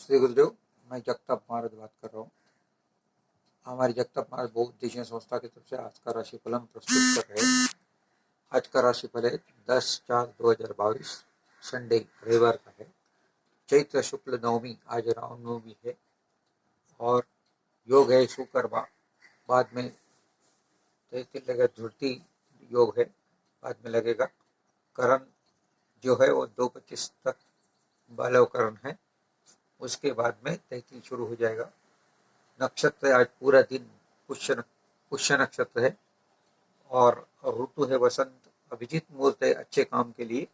श्री गुरुदेव, मैं जगताप महाराज बात कर रहा हूँ। हमारी जगताप महाराज बहुउद्देशीय संस्था की तरफ से आज का राशिफल हम प्रस्तुत कर रहे हैं। आज का राशिफल है 10/4/2022 संडे रविवार का है। चैत्र शुक्ल नवमी, आज रामनवमी है और योग है शुकर्मा। बाद में लगेगा धृति योग है, बाद में लगेगा करण जो है वो 2:25 तक बालव करण है। उसके बाद में 33 शुरू हो जाएगा। नक्षत्र आज पूरा दिन पुष्य नक्षत्र है और ऋतु है वसंत। अभिजीत मुहूर्त है अच्छे काम के लिए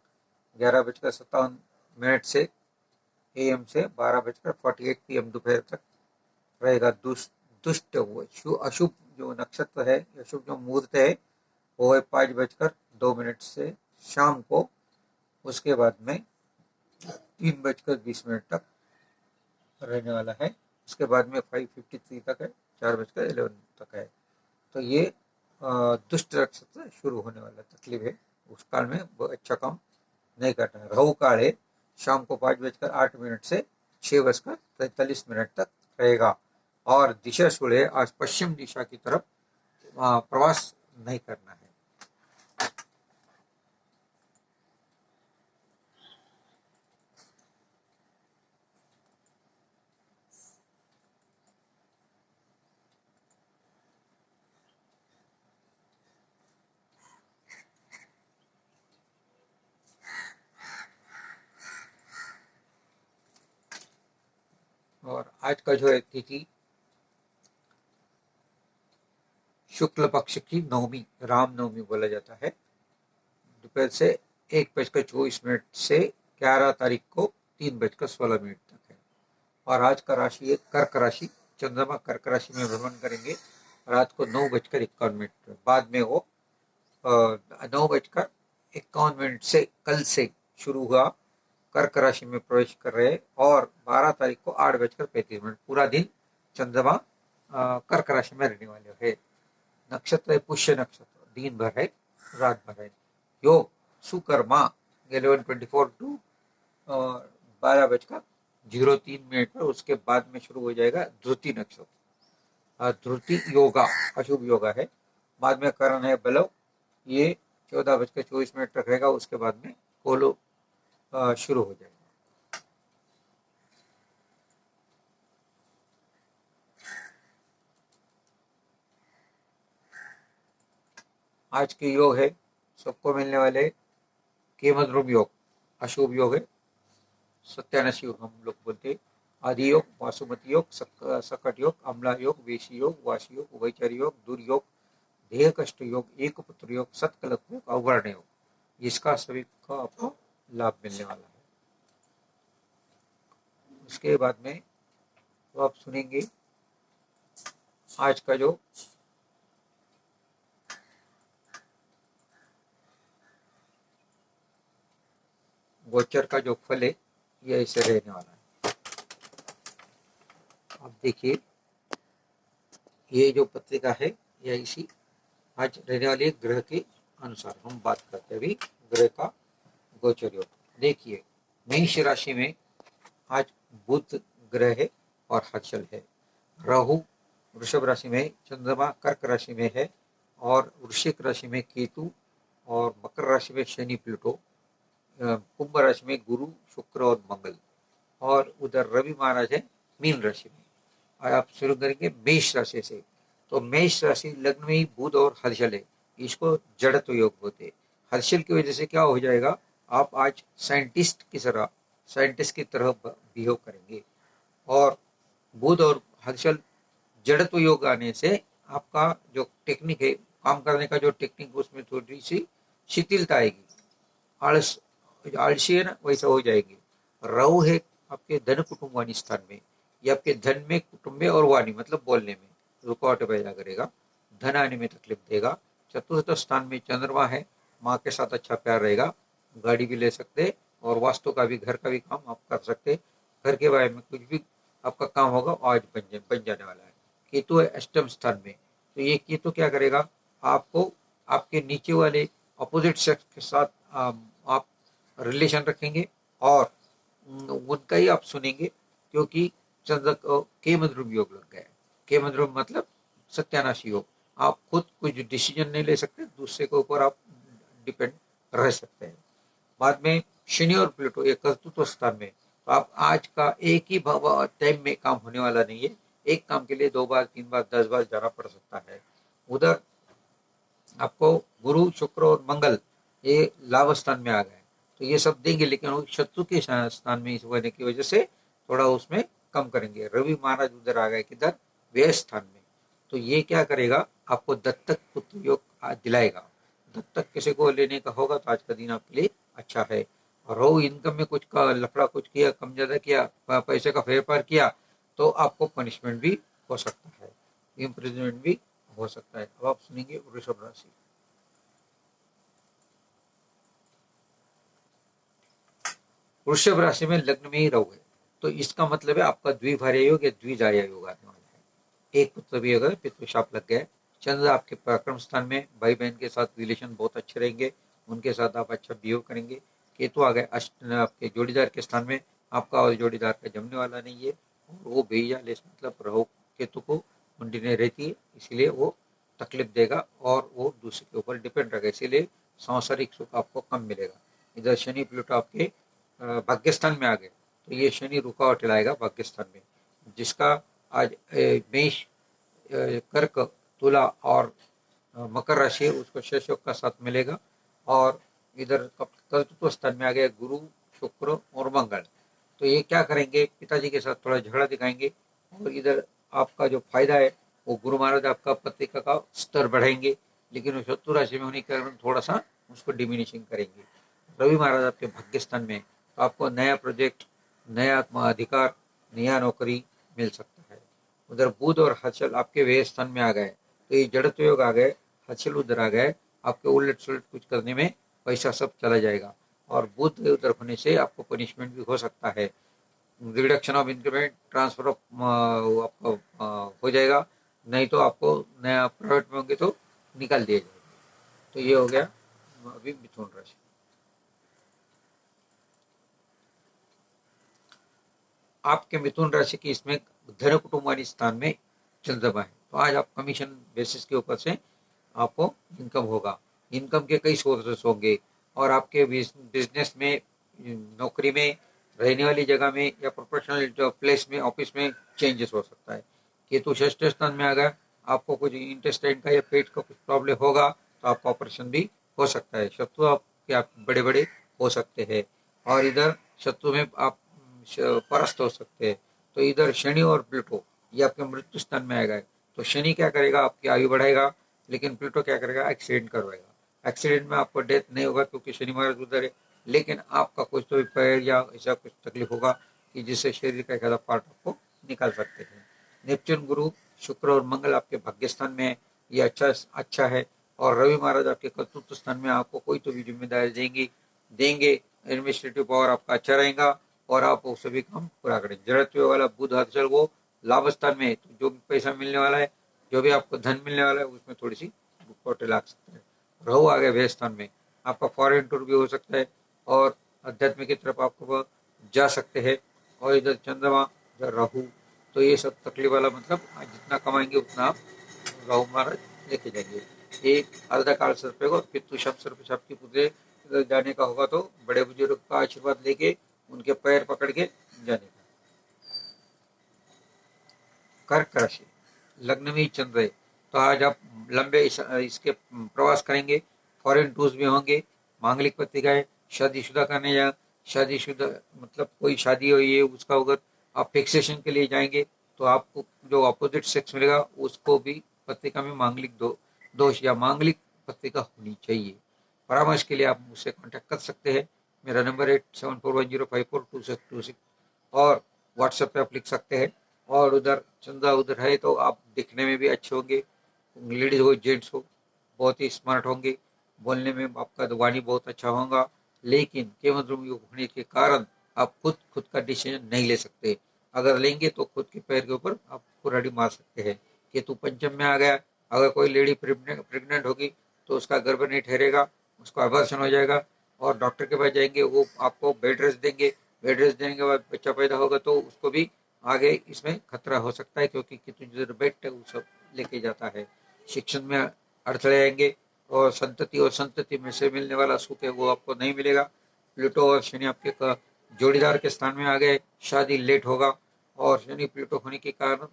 11:57 से AM से 12:48 PM दोपहर तक रहेगा। दुष्ट अशुभ जो नक्षत्र है, अशुभ जो मुहूर्त है वो है 5:02 से शाम को। उसके बाद में 3:20 तक रहने वाला है। उसके बाद में 5:53 तक है, 4:11 तक है। तो ये दुष्ट नक्षत्र शुरू होने वाला तकलीफ है। उस काल में अच्छा काम नहीं करना है। राहु काल है शाम को 5:08 से 6:43 तक रहेगा और दिशा शुभ है आज पश्चिम दिशा की तरफ प्रवास नहीं करना है। और आज का जो है तिथि शुक्ल पक्ष की नवमी, राम नवमी बोला जाता है। दोपहर से 1:24 से 11 तारीख को 3:16 तक है। और आज का राशि है कर्क राशि। चंद्रमा कर्क राशि में भ्रमण करेंगे रात को 9:51। बाद में वो 9:51 से कल से शुरू हुआ कर्क राशि में प्रवेश कर रहे हैं और 12 तारीख को 8:35 पूरा दिन चंद्रमा कर्क राशि में रहने वाले है। नक्षत्र है पुष्य नक्षत्र, दिन भर है रात भर है। योग सुकर्मा 11:24 टू 12:03 पर। उसके बाद में शुरू हो जाएगा धृति नक्षत्र। धृति योगा अशुभ योगा है। बाद में करण है बलव, ये 14:24 तक रहेगा। उसके बाद में कोलो शुरू हो जाएगा। आज के योग है सबको मिलने वाले केमद्रुम योग, अशुभ योग है। सत्यानाशी योग हम लोग बोलते हैं। आदि योग, वासुमती योग, सकट योग, अम्ला योग, वेशी योग, वाशी योग, उभयचर योग, दुर्योग, देह कष्ट योग, एक पुत्र योग, सत्कलप योग, अवर्ण योग, इसका सभी का आपको लाभ मिलने वाला है। उसके बाद में तो आप सुनेंगे आज का जो गोचर का जो फल है ये ऐसे रहने वाला है। आप देखिए ये जो पत्रिका है ये इसी आज रहने वाले ग्रह के अनुसार हम बात करते हैं। अभी ग्रह का गोचर योग देखिए, मेष राशि में आज बुध ग्रह है और हर्षल है। राहु वृषभ राशि में, चंद्रमा कर्क राशि में है और वृश्चिक राशि में केतु और मकर राशि में शनि प्लूटो, कुंभ राशि में गुरु शुक्र और मंगल और उधर रवि महाराज है मीन राशि में। और आप शुरू करेंगे मेष राशि से। तो मेष राशि लग्न में ही बुध और हर्षल है, इसको जड़त्व योग होते हैं। हर्षल की वजह से क्या हो जाएगा, आप आज साइंटिस्ट की तरह बिहेव करेंगे। और बुध और हर्षल जड़त्व योग आने से आपका जो टेक्निक है, काम करने का जो टेक्निक, उसमें थोड़ी सी शिथिलता आएगी। आलसी है ना, वैसा हो जाएगी। राहु है आपके धन कुटुंब वाणी स्थान में, ये आपके धन में, कुटुंब में और वाणी मतलब बोलने में रुकावट पैदा करेगा, धन आने में तकलीफ देगा। चतुर्थ स्थान में चंद्रमा है, माँ के साथ अच्छा प्यार रहेगा, गाड़ी भी ले सकते और वास्तु का भी, घर का भी काम आप कर सकते। घर के बारे में कुछ भी आपका काम होगा आज बन जाने वाला है। केतु है अष्टम स्थान में, तो ये केतु क्या करेगा, आपको आपके नीचे वाले अपोजिट सेक्स के साथ आप रिलेशन रखेंगे और उनका ही आप सुनेंगे क्योंकि चंद्र को केम ध्रुव योग लग गया है। केम ध्रुव मतलब सत्यानाशी योग। आप खुद कुछ डिसीजन नहीं ले सकते, दूसरे के ऊपर आप डिपेंड रह सकते हैं। बाद में शनि और प्लूटो ये कर्तृत्व स्थान में, तो आप आज का एक ही टाइम में काम होने वाला नहीं है, एक काम के लिए 2 बार 3 बार 10 बार जाना पड़ सकता है। उधर आपको गुरु शुक्र और मंगल ये लाभ स्थान में आ गए, तो ये सब देंगे, लेकिन वो शत्रु के स्थान में होने की वजह से थोड़ा उसमें कम करेंगे। रवि महाराज उधर आ गए किधर, व्यय स्थान में, तो ये क्या करेगा, आपको दत्तक पुत्र योग दिलाएगा। दत्तक किसी को लेने का होगा तो आज का दिन आपके लिए अच्छा है। और रो इनकम में कुछ का लफड़ा कुछ किया, कम ज्यादा किया, पैसे का फेरफार किया, तो आपको पनिशमेंट भी हो सकता है, इम्प्रिजमेंट भी हो सकता है। अब आप सुनेंगे वृषभ राशि। वृषभ राशि में लग्न में ही रहोगे, तो इसका मतलब है आपका द्विभार्य योग या द्विजार्य योग आने वाला है। एक पुत्र भी अगर पितृशाप लग गया, चंद्र आपके पराक्रम स्थान में, भाई बहन के साथ रिलेशन बहुत अच्छे रहेंगे, उनके साथ आप अच्छा बिहेव करेंगे। केतु आ गए आपके जोड़ीदार के स्थान में, आपका और जोड़ीदार का जमने वाला नहीं है, और वो भेजा लेस मतलब राहु केतु को कुंडली में रहती है, इसलिए वो तकलीफ देगा और वो दूसरे के ऊपर डिपेंड रहेगा, इसीलिए सांसारिक सुख आपको कम मिलेगा। इधर शनि प्लूटो आपके भाग्यस्थान में आ गए, तो ये शनि रुकावट लाएगा भाग्यस्थान में, जिसका आज मेष कर्क तुला और मकर राशि है उसको शेष योग का साथ मिलेगा। और इधर कर्तृत्व स्थान में आ गया गुरु शुक्र और मंगल, तो ये क्या करेंगे, पिताजी के साथ थोड़ा झगड़ा दिखाएंगे, और इधर आपका जो फायदा है वो गुरु महाराज आपका पत्रिका का स्तर बढ़ाएंगे, लेकिन वो शत्रु राशि में होने के कारण थोड़ा सा उसको डिमिनिशिंग करेंगे। रवि महाराज आपके भाग्यस्थान में, तो आपको नया प्रोजेक्ट, नया अधिकार, नया नौकरी मिल सकता है। उधर बुध और हर्षल आपके व्यय स्थान में आ गए, तो ये जड़त्व योग आ गए, हर्षल उधर आ गए, आपके उलट सुलट कुछ करने में पैसा सब चला जाएगा। और बुध उधर होने से आपको पनिशमेंट भी हो सकता है, reduction of increment, transfer of आपको हो जाएगा, नहीं तो आपको नया प्राइवेट में होंगे तो निकाल दिया जाएगा। तो ये हो गया अभी मिथुन राशि। आपके मिथुन राशि की इसमें धन कुटुंबानी स्थान में चंद्रमा है, तो आज आप कमीशन बेसिस के ऊपर से आपको इनकम होगा, इनकम के कई सोर्सेस होंगे, और आपके बिजनेस में, नौकरी में, रहने वाली जगह में या प्रोफेशनल जो प्लेस में, ऑफिस में चेंजेस हो सकता है। केतु षष्ठ स्थान में आ गया, आपको कुछ इंटेस्टाइन का या पेट का कुछ प्रॉब्लम होगा तो आपका ऑपरेशन भी हो सकता है। शत्रु आपके आप बड़े बड़े हो सकते हैं, और इधर शत्रु में आप परास्त हो सकते हैं। तो इधर शनि और प्लूटो ये आपके मृत्यु स्थान में आएगा, तो शनि क्या करेगा, आपकी आयु बढ़ाएगा, लेकिन प्लूटो क्या करेगा, एक्सीडेंट करवाएगा। एक्सीडेंट में आपको डेथ नहीं होगा क्योंकि शनि महाराज उधर है, लेकिन आपका कुछ तो भी पैर या ऐसा कुछ तकलीफ होगा कि जिससे शरीर का एक आधा पार्ट आपको निकाल सकते हैं। नेपच्यून गुरु शुक्र और मंगल आपके भाग्यस्थान में है, ये अच्छा है। और रवि महाराज आपके कर्तृत्व स्थान में, आपको कोई तो भी जिम्मेदारी देंगे, एडमिनिस्ट्रेटिव पावर आपका अच्छा रहेगा, और आप वो सभी काम पूरा करें। जड़त्व वाला बुध हर्षल वो लाभ स्थान में है, तो जो भी पैसा मिलने वाला है, जो भी आपको धन मिलने वाला है, उसमें थोड़ी सी रुकावटें लग सकता है। राहु आ गया व्यय स्थान में, आपका फॉरेन टूर भी हो सकता है, और अध्यात्म की तरफ आपको जा सकते हैं। और इधर चंद्रमा, इधर राहु, तो ये सब तकलीफ वाला, मतलब जितना कमाएंगे उतना आप राहु महाराज लेके जाएंगे। ये अर्धा काल सर्प होगा, पितृ शब सर्प शब की पुत्र जाने का होगा तो बड़े बुजुर्ग का आशीर्वाद लेके उनके पैर पकड़ के जाने का। कर्क राशि लग्न में ही चंद्र है, तो आज आप लंबे इसके प्रवास करेंगे, फॉरेन टूर्स भी होंगे, मांगलिक पत्रिकाएं, शादीशुदा करने या शादीशुदा मतलब कोई शादी हुई है उसका अगर आप फिक्सेशन के लिए जाएंगे, तो आपको जो अपोजिट सेक्स मिलेगा उसको भी पत्रिका में मांगलिक दोष या मांगलिक पत्रिका होनी चाहिए। परामर्श के लिए आप मुझसे कांटेक्ट कर सकते हैं, मेरा नंबर है 7410542626, और व्हाट्सएप पे आप लिख सकते हैं। और उधर चंदा उधर है तो आप दिखने में भी अच्छे होंगे, लेडीज हो जेंट्स हो बहुत ही स्मार्ट होंगे, बोलने में आपका वाणी बहुत अच्छा होगा, लेकिन केवल ध्रुव योग होने के कारण आप खुद का डिसीजन नहीं ले सकते, अगर लेंगे तो खुद के पैर के ऊपर आप कुल्हाड़ी मार सकते हैं। केतु पंचम में आ गया, अगर कोई लेडी प्रेग्नेंट होगी तो उसका गर्भ नहीं ठहरेगा, उसका अबॉर्शन हो जाएगा, और डॉक्टर के पास जाएंगे वो आपको बेड रेस्ट देंगे, बेड रेस्ट देने के बाद बच्चा पैदा होगा तो उसको भी आगे इसमें खतरा हो सकता है, क्योंकि कितनी जो बेट है वो सब लेके जाता है। शिक्षण में अड़थड़े आएंगे और संतति में से मिलने वाला सुख है वो आपको नहीं मिलेगा। प्लूटो और शनि आपके जोड़ीदार के स्थान में आ गए, शादी लेट होगा, और शनि प्लूटो होने के कारण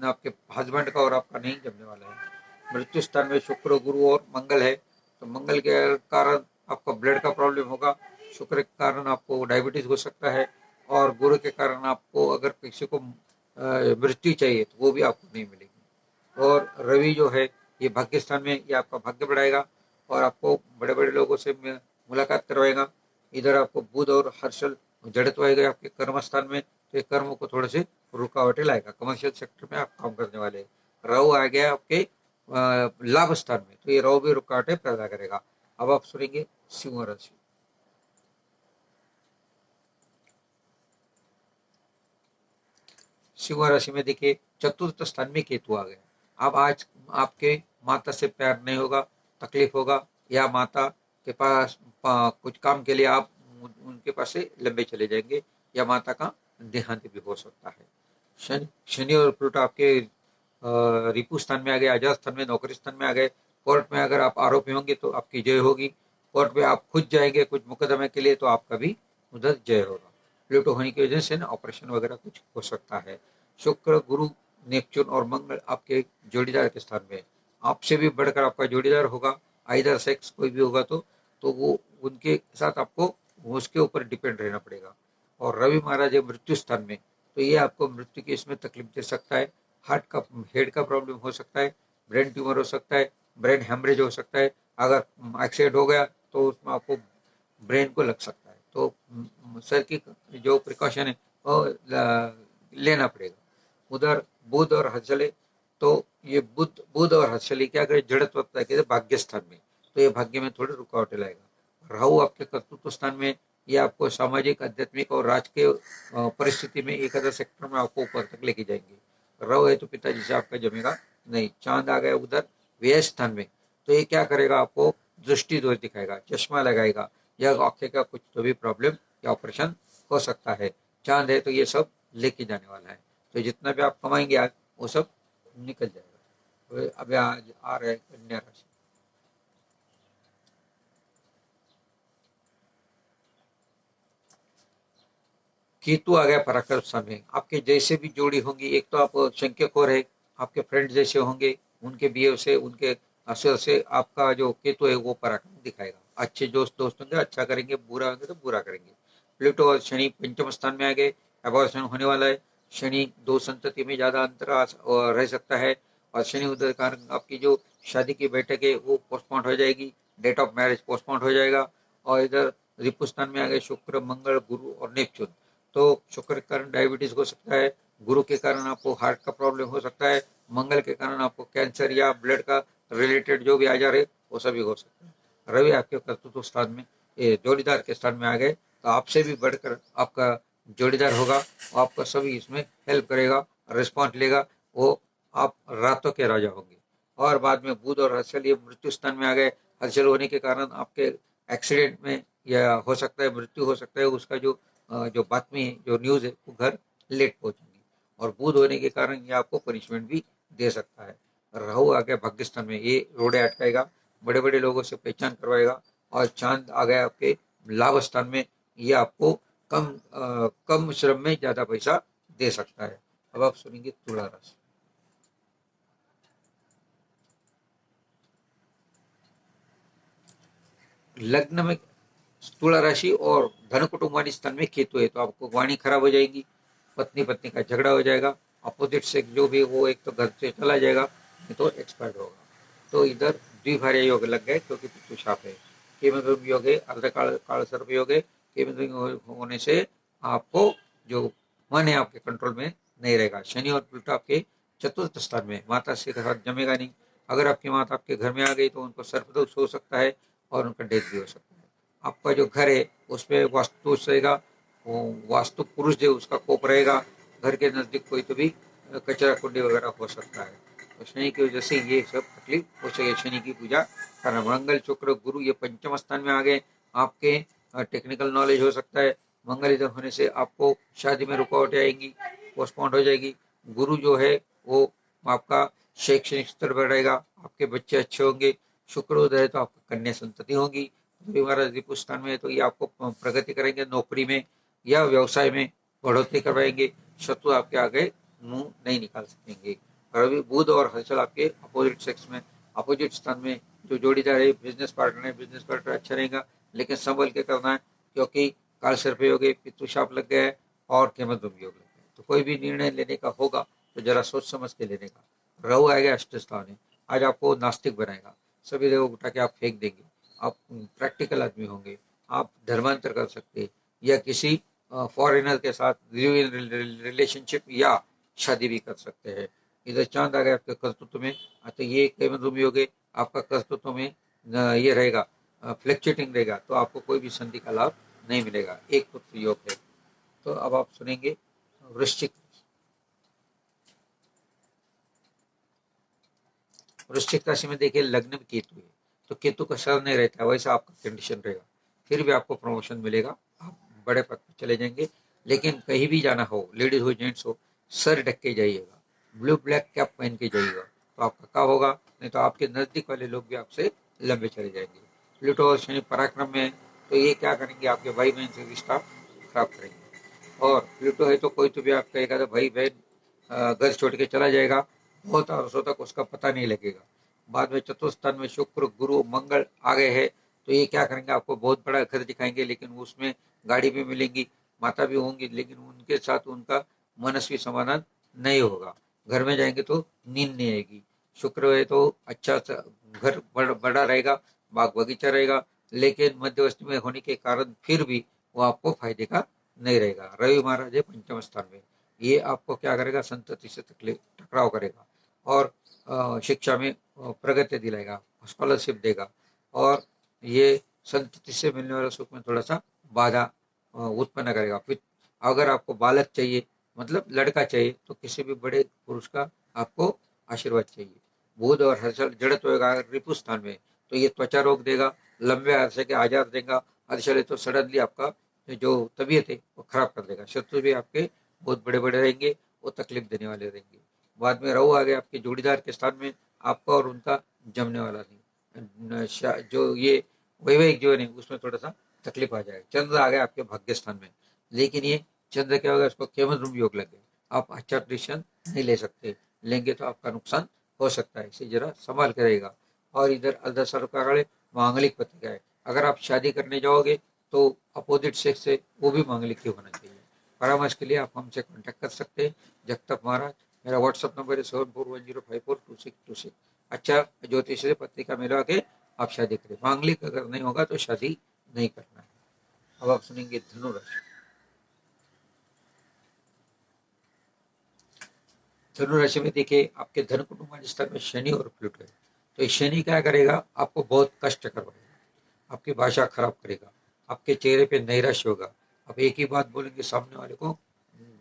आपके हस्बैंड का और आपका नहीं जमने वाला है। मृत्यु स्थान में शुक्र, गुरु और मंगल है, तो मंगल के कारण आपको ब्लड का प्रॉब्लम होगा, शुक्र के कारण आपको डायबिटीज हो सकता है, और गुरु के कारण आपको अगर किसी को मृत्यु चाहिए तो वो भी आपको नहीं मिलेगी। और रवि जो है ये भाग्य स्थान में, ये आपका भाग्य बढ़ाएगा और आपको बड़े बड़े लोगों से मुलाकात करवाएगा। इधर आपको बुध और हर्षल जड़त्व आएगा आपके कर्म स्थान में, तो ये कर्मों को थोड़े से रुकावटें लाएगा। कमर्शियल सेक्टर में आप काम करने वाले, राहु आ गया आपके लाभ स्थान में, तो ये राहु भी रुकावटें पैदा करेगा। अब आप सुनेंगे सिंह राशि। सिंह राशि में देखिए चतुर्थ स्थान में केतु आ गया। अब आज आपके माता से प्यार नहीं होगा, तकलीफ होगा, या माता के पास कुछ काम के लिए आप उनके पास से लंबे चले जाएंगे, या माता का देहांत भी हो सकता है। शनि और प्लूटो आपके रिपु स्थान में आ गए, अजात स्थान में, नौकरी स्थान में आ गए। कोर्ट में अगर आप आरोपी होंगे तो आपकी जय होगी, कोर्ट में आप खुद जाएंगे कुछ मुकदमे के लिए तो आपका भी उधर जय होगा। प्लूटो होने की वजह से ना ऑपरेशन वगैरह कुछ हो सकता है। शुक्र, गुरु, नेपच्यून और मंगल आपके जोड़ीदार के स्थान में, आपसे भी बढ़कर आपका जोड़ीदार होगा, आइदर सेक्स कोई भी होगा तो वो उनके साथ आपको उसके ऊपर डिपेंड रहना पड़ेगा। और रवि महाराज है मृत्यु स्थान में, तो ये आपको मृत्यु की इसमें तकलीफ दे सकता है। हार्ट का, हेड का प्रॉब्लम हो सकता है, ब्रेन ट्यूमर हो सकता है, ब्रेन हेमरेज हो सकता है, अगर एक्सीडेंट हो गया तो उसमें आपको ब्रेन को लग सकता है, तो सर की जो प्रिकॉशन है वो लेना पड़ेगा। उधर बुध और हर्षल है, तो ये बुध और हर्षल क्या करे, जड़त्व के भाग्य स्थान में, तो ये भाग्य में थोड़ी रुकावटें लाएगा। राहु आपके कर्तृत्व स्थान में, ये आपको सामाजिक, आध्यात्मिक और राजकीय परिस्थिति में एक आधा सेक्टर में आपको ऊपर तक लेके जाएंगे। राहु है तो पिताजी से आपका जमेगा नहीं। चांद आ गया उधर व्यय स्थान में, तो ये क्या करेगा, आपको दृष्टि दोष दिखाएगा, चश्मा लगाएगा, या आंखें का कुछ तो भी प्रॉब्लम या ऑपरेशन हो सकता है। चांद है तो ये सब लेके जाने वाला है, तो जितना भी आप कमाएंगे आज वो सब निकल जाएगा। तो अब आज आ रहा है कन्या राशि। केतु आ गया पराक्रम स्थान में, आपके जैसे भी जोड़ी होंगी, एक तो आप शंख्यकोर है, आपके फ्रेंड जैसे होंगे, उनके बिहेव से, उनके असर से आपका जो केतु है वो पराक्रम दिखाएगा। अच्छे दोस्त होंगे अच्छा करेंगे, बुरा होंगे तो बुरा करेंगे। प्लूटो और शनि पंचम स्थान में आ गए, अबॉर्शन होने वाला है। शनि दो संतति में ज्यादा अंतर रह सकता है, और शनि उदय कारण आपकी जो शादी की बैठक है वो पोस्टपोन हो जाएगी, डेट ऑफ मैरिज पोस्टपोन हो जाएगा। और इधर रिपु स्थान में आ गए शुक्र, मंगल, गुरु और नेपच्यून, तो शुक्र के कारण डायबिटीज हो सकता है, गुरु के कारण आपको हार्ट का प्रॉब्लम हो सकता है, मंगल के कारण आपको कैंसर या ब्लड का रिलेटेड जो भी आजार है वो सभी हो सकता है। रवि आपके कर्तृत्व स्थान में, ये जोड़ीदार के स्थान में आ गए, तो आपसे भी बढ़कर आपका जोड़ीदार होगा, आपका सभी इसमें हेल्प करेगा, रिस्पॉन्स लेगा, वो आप रातों के राजा होंगे। और बाद में बुध और हर्षल ये मृत्यु स्थान में आ गए, हर्षल होने के कारण आपके एक्सीडेंट में या हो सकता है मृत्यु हो सकता है, उसका जो बातमी है, जो न्यूज है वो घर लेट पहुंचेंगी। और बुध होने के कारण ये आपको पनिशमेंट भी दे सकता है। राहु आ गया भाग्यस्थान में, ये रोड़े अटकाएगा, बड़े बड़े लोगों से पहचान करवाएगा। और चांद आ गया आपके लाभ स्थान में, ये आपको कम श्रम में ज्यादा पैसा दे सकता है। अब आप सुनेंगे तुला राशि। लग्न में तुला राशि और धन कुटुंबानी स्थान में केतु है, तो आपको वाणी खराब हो जाएगी, पत्नी पत्नी का झगड़ा हो जाएगा, अपोजिट से जो भी वो एक तो घर से चला जाएगा, नहीं तो एक्सपायर्ड होगा। तो इधर द्विभार्य योग लग गए, क्योंकि पितृ शाप है। केमद्रुम योग है, अर्धकाल काल सर्प योग है। केमद्रुम होने से आपको जो मन है आपके कंट्रोल में नहीं रहेगा। शनि और प्लूटो आपके चतुर्थ स्थान में, माता से जमेगा नहीं। अगर आपकी माता आपके घर में आ गई तो उनको सर्पदोष हो सकता है और उनका डेथ भी हो सकता है। आपका जो घर है उसमें वास्तु रहेगा, वास्तु पुरुष जो उसका कोप रहेगा, घर के नजदीक कोई तो भी कचरा कुंडी वगैरह हो सकता है, तो शनि की वजह से ये सब तकलीफ हो सके। शनि की पूजा करना। मंगल, शुक्र, गुरु ये पंचम स्थान में आ गए, आपके टेक्निकल नॉलेज हो सकता है। मंगल इधर होने से आपको शादी में रुकावटें आएंगी, पोस्टपोन्ड हो जाएगी। गुरु जो है वो आपका शैक्षणिक स्तर बढ़ेगा, आपके बच्चे अच्छे होंगे। शुक्र उदय है तो आपकी कन्या संतति होगी। रवि महाराज रिपु स्थान में है तो ये आपको प्रगति करेंगे, नौकरी में या व्यवसाय में बढ़ोतरी करवाएंगे। शत्रु आपके आगे मुंह नहीं निकाल सकेंगे। रवि बुध और हर्षल आपके अपोजिट सेक्स में, अपोजिट स्थान में जो जोड़ीदार है, बिजनेस पार्टनर अच्छा रहेगा, लेकिन संभल के करना है क्योंकि काल सर्प योग है, पितृशाप लग गया है और केमद्रुम योग लग गया है। तो कोई भी निर्णय लेने का होगा तो जरा सोच समझ के लेने का। राहु आएगा अष्ट स्थान में, आज आपको नास्तिक बनाएगा, सभी देवों उठा के आप फेंक देंगे। आप प्रैक्टिकल आदमी होंगे, आप धर्मांतर कर सकते या किसी फॉरेनर के साथ रिलेशनशिप या शादी भी कर सकते हैं। इधर चांद आ गया आपके कर्तृत्व में, तो ये केमद्रुम योग है, आपका कर्तृत्व में ये रहेगा, फ्लक्चुएटिंग रहेगा, तो आपको कोई भी संधि का लाभ नहीं मिलेगा। एक पुत्र योग है। तो अब आप सुनेंगे वृश्चिक। वृश्चिक राशि में देखिए लग्न में केतु है, तो केतु का सर नहीं रहता, वैसा आपका कंडीशन रहेगा, फिर भी आपको प्रमोशन मिलेगा, आप बड़े पद पर चले जाएंगे। लेकिन कहीं भी जाना हो, लेडीज हो जेंट्स हो, सर ढक के जाइएगा, ब्लू ब्लैक कैप पहन के जाइएगा, तो आपका काम होगा। नहीं तो आपके नजदीक वाले लोग भी आपसे लंबे चले जाएंगे। प्लूटो और शनि पराक्रम में, तो ये क्या करेंगे, आपके भाई बहन से रिश्ता खराब करेंगे। और प्लूटो है तो कोई तो भी आप कहेगा तो भाई बहन घर छोड़ के चला जाएगा, बहुत वर्षों तक उसका पता नहीं लगेगा। बाद में चतुर्थ स्थान में शुक्र गुरु मंगल आ गए हैं, तो ये क्या करेंगे, आपको बहुत बड़ा घर दिखाएंगे, लेकिन उसमें गाड़ी भी मिलेंगी, माता भी होंगी, लेकिन उनके साथ उनका मनस्वी समाधान नहीं होगा। घर में जाएंगे तो नींद नहीं आएगी। शुक्र है तो अच्छा घर बड़ा रहेगा, बाग बगीचा रहेगा, लेकिन मध्यवस्थी में होने के कारण फिर भी वो आपको फायदे का नहीं रहेगा। रवि महाराज है पंचम स्थान में, ये आपको क्या करेगा, संतति से तकलीफ टकराव करेगा और शिक्षा में प्रगति दिलाएगा, स्कॉलरशिप देगा, और ये संतति से मिलने वाले सुख में थोड़ा सा बाधा उत्पन्न करेगा। फिर अगर आपको बालक चाहिए, मतलब लड़का चाहिए, तो किसी भी बड़े पुरुष का आपको आशीर्वाद चाहिए। बुध और हर्षल जड़त होगा रिपु स्थान में, तो ये त्वचा रोग देगा, लंबे अरसे के आजार देगा। हर्षल है तो सडनली आपका जो तबीयत है वो खराब कर देगा। शत्रु भी आपके बहुत बड़े बड़े रहेंगे, वो तकलीफ देने वाले रहेंगे। बाद में राहु आ गया आपके जोड़ीदार के स्थान में, आपका और उनका जमने वाला नहीं, जो ये वैवाहिक जीवन है उसमें थोड़ा सा तकलीफ आ जाएगा। चंद्र आ गया आपके भाग्य स्थान में, लेकिन ये चंद्र क्या होगा, इसको केमद्रुम योग लग गया, आप अच्छा डिसीजन नहीं ले सकते, लेंगे तो आपका नुकसान हो सकता है, इसे जरा संभाल के रहेगा। और इधर अर्धसर्व का काल मांगलिक पत्रिका है, अगर आप शादी करने जाओगे तो अपोजिट सेक्स से वो भी मांगलिक ही होना चाहिए। परामर्श के लिए आप हमसे कांटेक्ट कर सकते हैं, जगताप महाराज। मेरा व्हाट्सअप नंबर है 7410542626। अच्छा ज्योतिष से पत्रिका मिलवा के आप शादी करें। मांगलिक अगर नहीं होगा तो शादी नहीं करना है। अब आप सुनेंगे धनुराशि। धनुराशि में देखिए आपके धन कुटुंब स्तर में शनि और प्लूटो है, तो शनि क्या करेगा, आपको बहुत कष्ट करवाएगा, आपकी भाषा खराब करेगा, आपके चेहरे पे नैराश्य होगा, आप एक ही बात बोलेंगे, सामने वाले को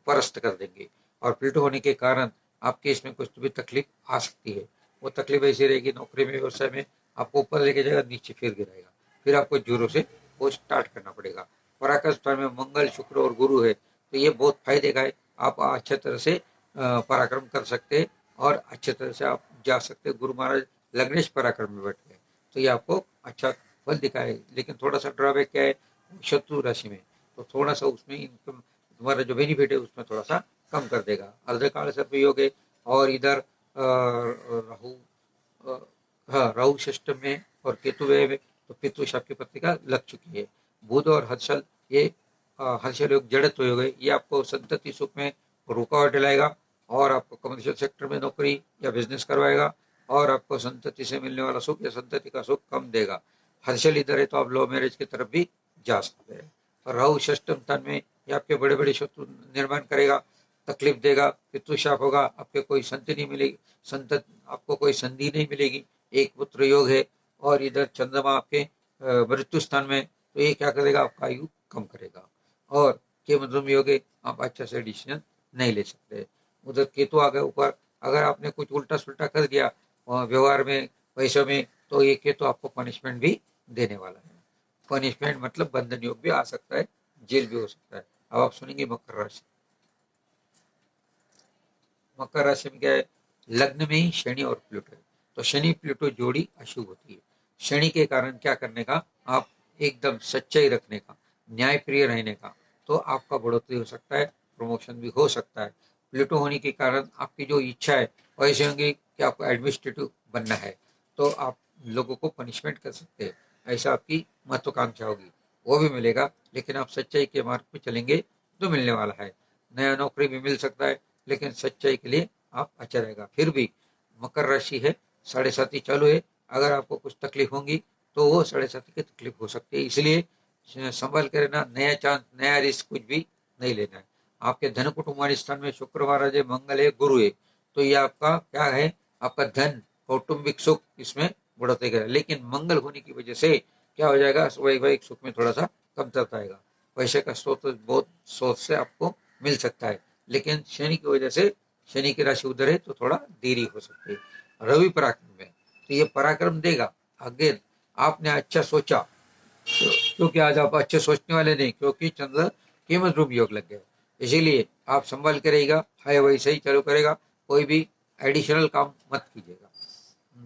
परास्त कर देंगे। और प्लूटो होने के कारण आपके इसमें कुछ तो भी तकलीफ आ सकती है। वो तकलीफ ऐसी रहेगी, नौकरी में व्यवसाय में आपको ऊपर लेके जाएगा, नीचे फिर गिराएगा, फिर आपको जीरो से वो स्टार्ट करना पड़ेगा। पराक्रम स्थान में मंगल शुक्र और गुरु है, तो ये बहुत फायदे का है, आप अच्छे तरह से पराक्रम कर सकते और अच्छे तरह से आप जा सकते। गुरु महाराज लग्नेश पराक्रम में बैठ गए, तो ये आपको अच्छा फल दिखाए। लेकिन थोड़ा सा ड्रॉबैक क्या है, शत्रु राशि में, तो थोड़ा सा उसमें इनकम तुम्हारा जो बेनिफिट है उसमें थोड़ा सा कम कर देगा। अर्धकाल सर्प योग है, और इधर राहु, हाँ राहु षष्टम में और केतु व्यय में, तो पितृशाप की पत्रिका लग चुकी है। बुध और हर्षल, ये हर्षल योग जड़त्व योग है, ये आपको संतति सुख में रुकावट लाएगा, और आपको कमर्शियल सेक्टर में नौकरी या बिजनेस करवाएगा, और आपको संतति से मिलने वाला सुख या संतति का सुख कम देगा। हर्षल इधर है तो आप लव मैरिज की तरफ भी जा सकते हैं। और राहु षष्टम स्थान में, ये आपके बड़े बड़े शत्रु निर्माण करेगा, तकलीफ देगा, पितृशाप होगा, आपके कोई संति नहीं मिलेगी, संतत आपको कोई संधि नहीं मिलेगी। एक पुत्र योग है, और इधर चंद्रमा आपके मृत्यु स्थान में, तो ये क्या करेगा, आपका आयु कम करेगा। और केमद्रुम योग है, आप अच्छा से डिसीजन नहीं ले सकते। उधर केतु आ गए ऊपर, अगर आपने कुछ उल्टा सुल्टा कर दिया व्यवहार में, पैसों में, तो ये केतु आपको पनिशमेंट भी देने वाला है। पनिशमेंट मतलब बंधन योग भी आ सकता है, जेल भी हो सकता है। अब आप सुनेंगे मकर राशि। मकर राशि में क्या है, लग्न में ही शनि और प्लूटो है, तो शनि प्लूटो जोड़ी अशुभ होती है। शनि के कारण क्या करने का, आप एकदम सच्चाई रखने का, न्याय प्रिय रहने का, तो आपका बढ़ोतरी हो सकता है, प्रमोशन भी हो सकता है। प्लूटो होने के कारण आपकी जो इच्छा है वैसे होंगी कि आपको एडमिनिस्ट्रेटिव बनना है, तो आप लोगों को पनिशमेंट कर सकते हैं, ऐसा आपकी महत्वाकांक्षा होगी, वो भी मिलेगा। लेकिन आप सच्चाई के मार्ग पे चलेंगे तो मिलने वाला है। नया नौकरी भी मिल सकता है, लेकिन सच्चाई के लिए आप अच्छा रहेगा। फिर भी मकर राशि है, 7.5 चालू है, अगर आपको कुछ तकलीफ होंगी तो वो 7.5 की तकलीफ हो सकती है, इसलिए संभल कर रहना, नया चांस, नया रिस्क कुछ भी नहीं लेना है। आपके धन कुटुंब स्थान में शुक्रवार है, मंगल है, गुरु है, तो ये आपका क्या है, आपका धन कौटुंबिक सुख इसमें बढ़ोतरी करेगा। लेकिन मंगल होने की वजह से क्या हो जाएगा, वैवाहिक सुख में थोड़ा सा कमतरता आएगा, पैसे का स्रोत बहुत सोच से आपको मिल सकता है, लेकिन शनि की वजह से, शनि की राशि उधर है तो थोड़ा देरी हो सकती है। रवि पराक्रम में, तो ये पराक्रम देगा। अगेन आपने अच्छा सोचा, क्योंकि आज आप अच्छे सोचने वाले नहीं, क्योंकि चंद्र कीमत रूप योग लग गया, इसीलिए आप संभाल के रहेगा, है वैसे ही चालू करेगा, कोई भी एडिशनल काम मत कीजिएगा।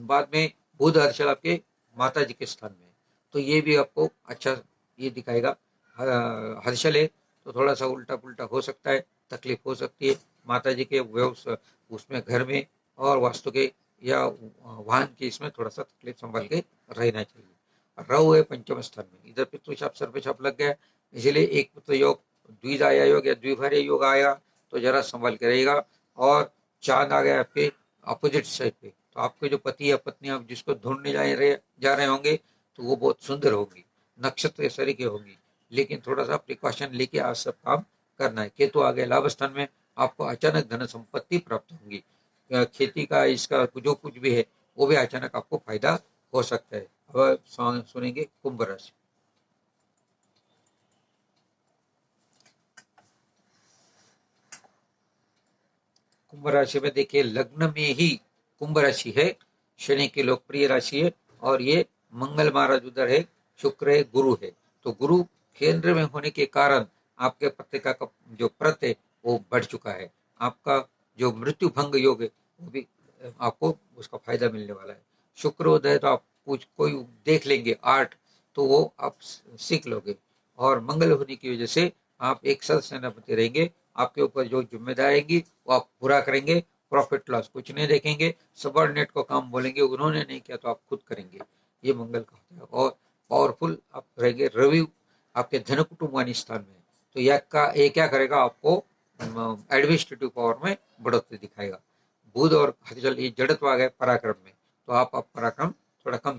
बाद में बुध हर्षल आपके माता जी के स्थान में, तो ये भी आपको अच्छा ये दिखाएगा। हर्षल है तो थोड़ा सा उल्टा पुल्टा हो सकता है, तकलीफ हो सकती है माता जी के व्यवसाय उसमें, घर में और वास्तु के या वाहन के, इसमें थोड़ा सा तकलीफ संभाल के रहना चाहिए। राहु है पंचम स्थान में, इधर पितृशाप सर्पशाप लग गया, इसीलिए एक पुत्र योग, द्विजाया योग या द्विभार्य योग आएगा, तो जरा संभाल के रहेगा। और चांद आ गया आपके अपोजिट साइड पे, तो आपके जो पति या पत्नी आप जिसको ढूंढने जा रहे होंगे, तो वो बहुत सुंदर होगी, नक्षत्र सरी के होंगी, लेकिन थोड़ा सा प्रिकॉशन लेके आज सब काम करना है। केतु आ गए लाभ स्थान में, आपको अचानक धन संपत्ति प्राप्त होंगी, खेती का इसका जो कुछ भी है वो भी अचानक आपको फायदा हो सकता है। अब सुनेंगे कुंभ राशि। कुंभ राशि में देखिए, लग्न में ही कुंभ राशि है, शनि की लोकप्रिय राशि है, और ये मंगल महाराज उधर है, शुक्र है, गुरु है, तो गुरु केंद्र में होने के कारण आपके पत्रिका का जो प्रत है वो बढ़ चुका है। आपका जो मृत्यु भंग योग है वो भी आपको उसका फायदा मिलने वाला है। शुक्र उदय तो आप कुछ कोई देख लेंगे आर्ट, तो वो आप सीख लोगे, और मंगल होने की वजह से आप एक सद सेनापति रहेंगे, आपके ऊपर जो जिम्मेदारी आएगी वो आप पूरा करेंगे, प्रॉफिट लॉस कुछ नहीं देखेंगे, सबॉर्डिनेट को काम बोलेंगे, उन्होंने नहीं किया तो आप खुद करेंगे, ये मंगल का होता है। और पावरफुल आप रहेंगे। रवि आपके धन कुटुंब स्थान में, तो ये क्या करेगा, आपको एडमिनिस्ट्रेटिव पावर में बढ़ोतरी दिखाएगा। बुध और हलचल ये जड़त्व आ गए पराक्रम में, तो आप पराक्रम थोड़ा कम